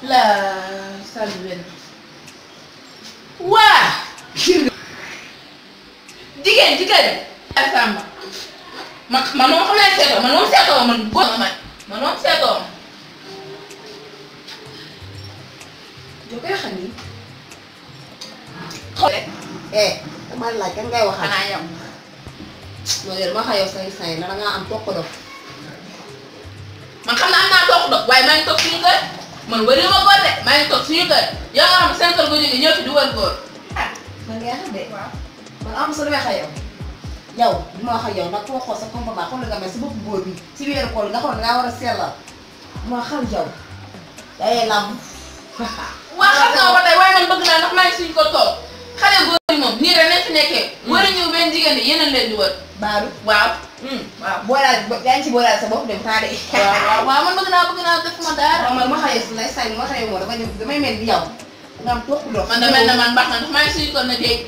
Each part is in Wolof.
La saluen. Wah! Jigéen Samba. Man moom xam naa seetoo man moom seetoo man góor ma man moom seetoo ma. Jo koy xam ni. Xool rek. Dama laaj kan ngay waxal. Xanaa yow. Loolu yëpp ma xayoo say na nga am tokk dof. Man xam naa am naa toog dog waaye maa ngi toog suñu kër man wëri ma góor de maa ngi toog suñu kër yow nga xam ne seen kër gu jógee ñëw fi di wër góor. Ah man ngay xam de. Waaw man am sa damay xayoo. Yow du ma wax ak yow nag koo xool sa comportement xool nga mel si bopp góor bi si weeru koor nga xool ngaa war a sellal. Ma xam yow. Day lamb. waa xam nga ba tey waaye man bëgg naa ndax maa ngi suñu ko toog xale góor yi moom nii rek nañ fi nekkee. wër ñëw benn jigéen ñi yeneen leen di wër. Baalu waaw. waaw boolaal yaa ngi ci boolaal sa bopp dem taa de. waaw man bëgg naa def ma dara. man ma xayee si lay say ma xayee moo damay mel ni yow nga am tokk dof. man de mel na man baax na ndax maa ngi suñu ko na dégg.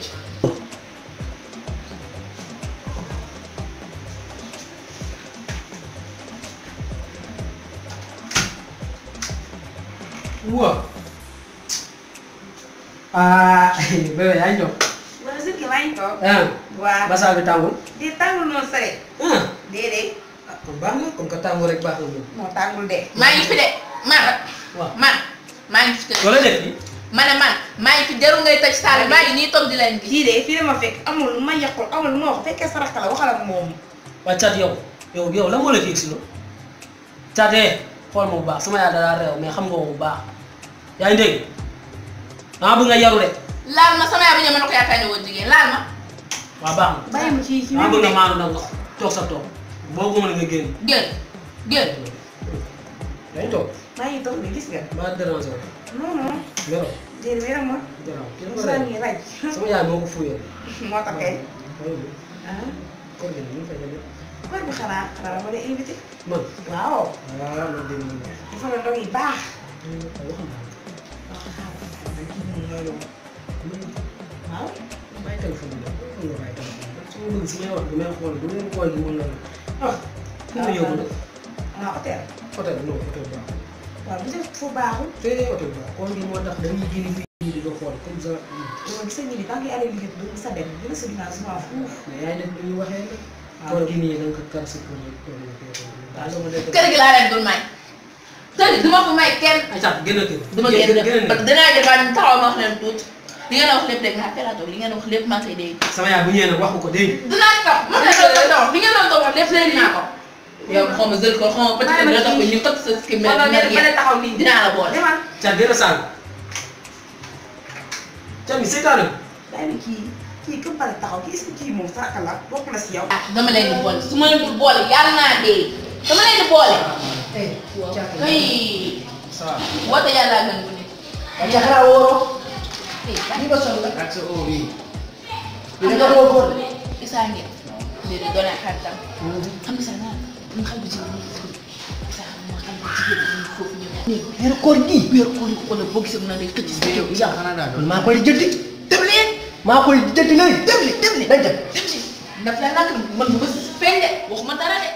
Wow. Ah, bébé yaa ngi jóg. wala sëñ bi maa ngi toog. waaw basaal bi tàngul. di tàngul noonu sare. déedéet. Kon baax na comme que tàngul rek baax na moom. moo tàngul de. maa ngi fi de man. waaw man maa ngi fi. wala def bi. ma ne man maa ngi fi jarul ngay tëj saal bi maa ngi nii toog di leen gis. kii de fii dama fekk amul lu ma yàqul amul lu ma wax fekkee sa rakk la waxal ak moom. waa Thiat yow lan moo la fi si loolu. Thiat xool ma bu baax sama yaay daa réew mais xam nga bu baax yaa ngi dégg maa bëgg nga yaru de. laal ma sama yaay bi ñëw ma ne ko yaakaar ne woon jigéen laal ma. waaw baax na. bàyyi ma ci maa bëgg nga maanu nag nga toog sa toog boo ko mën nga génn. génn. yaa ngi toog. maa ngi toog de gis nga. maa déranger la. non. mero. déedéet wéram ma. garaaw kii Moussa ngi raj. sama yaay moo ko fuyee. moo tax kay. kër gi ñu fay demee. kër bi xanaa ma lay invité. man. waaw. loolu dégg nga. dafa la ndog yi baax. waaw. bàyyi téléphone bi nag nga bàyyi téléphone bi su ma bëgg si may wax bi may xool bu leen xool gi mën na la fu mu yóbbu nag hôtel. hôtel non hôtel baax waaw bu dee fu baaxul. te hôtel baax xool gi moo tax dañuy génn fii di ko xool comme ça loolu gis nga ni ba ngay allé liggéey du sa dem dina sa ginnaaw souvent fuuf. mais yaay def lu ñu waxee nag xool gi nii da nga ko kar si pour kër gi laa leen dul may. kër gi du ma fi may kenn. ay sax gën a kër du ma génn parce que dinaa jël waa ñu taxaw ma wax leen tuuti. li ngeen wax lépp rek nga xam ne li ngeen wax lépp maa ngi koy dégg. sama yaay bu ñëwee nag wax ko dégg dinaa ci kaw man de loolu la li ngeen doon wax lépp léegi naa ko. yow xaw ma jël ko xaw ma petit que dina tax ñu xët sa ski mel ne taxaw nii dinaa la boole. demal. ca gën a sànni ca mi seetaane bàyyi ma kii comme pare taxaw kii est-ce que kii moom saraka la bokk na si yow. ah dama leen di boole su ma leen di boole yàlla naa dee dama leen di boole. kay woote yàlla gën bu nekk. waaw jaxara wóoroo. lii ba sonn la. ak sa oo bii dina nga woo góor. Isaa ngeen. déedéet doon naa xaritam. xam nga sax naa am xale bu jigéen ñi sax ma xale bu jigéen ñi foofu ñu ne. weeru koor gi. weeru koor yi wala boo gisee mu naan day xëcc si yow. yow man maa koy jëndi. dem leen. maa koy jëndi léegi. dem leen nañ dem. daf la nag man bu ba feeñ de waxuma dara de.